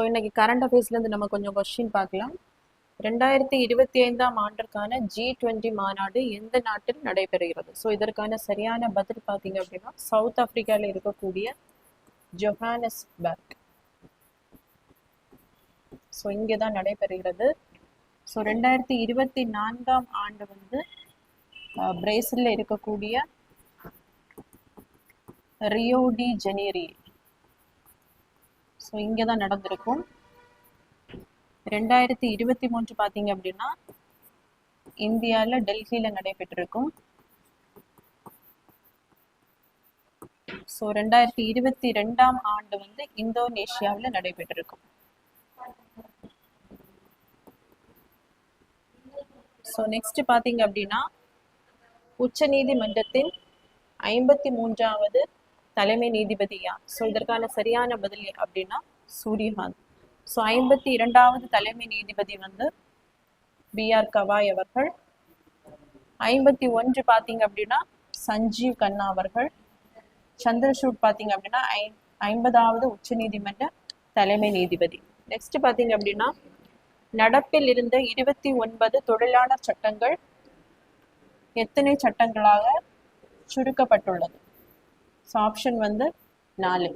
இன்னைக்கு கரண்ட் அஃபேர்ஸ்லேருந்து நம்ம கொஞ்சம் கொஸ்டின் பார்க்கலாம். 2025ஆம் ஆண்டிற்கான G20 மாநாடு எந்த நாட்டில் நடைபெறுகிறது? ஸோ இதற்கான சரியான பதில் பார்த்தீங்க அப்படின்னா சவுத் ஆப்பிரிக்காவில் இருக்கக்கூடிய ஜொஹானஸ்பர்க். ஸோ இங்கே தான் நடைபெறுகிறது. ஸோ 2024ஆம் ஆண்டு வந்து பிரேசிலில் இருக்கக்கூடிய ரியோ டி ஜெனீரி. ஸோ இங்கே தான் நடந்திருக்கும். 2023 பார்த்தீங்க அப்படின்னா இந்தியாவில் டெல்லியில் நடைபெற்றிருக்கும். ஸோ 2022ஆம் ஆண்டு வந்து இந்தோனேஷியாவில் நடைபெற்றிருக்கும். ஸோ நெக்ஸ்ட் பார்த்தீங்க அப்படின்னா உச்ச நீதிமன்றத்தின் 53வது தலைமை நீதிபதி யார்? ஸோ இதற்கான சரியான பதில் அப்படின்னா சூரியகாந்த். ஸோ 52வது தலைமை நீதிபதி வந்து B.R. கவாய் அவர்கள். 51 பார்த்தீங்க அப்படின்னா சஞ்சீவ் கண்ணா அவர்கள். சந்திரசூட் பார்த்தீங்க அப்படின்னா 50வது உச்ச நீதிமன்ற தலைமை நீதிபதி. நெக்ஸ்ட் பார்த்தீங்க அப்படின்னா நடப்பில் இருந்த 29 தொழிலாளர் சட்டங்கள் எத்தனை சட்டங்களாக சுருக்கப்பட்டுள்ளது? ஸோ ஆப்ஷன் வந்து 4.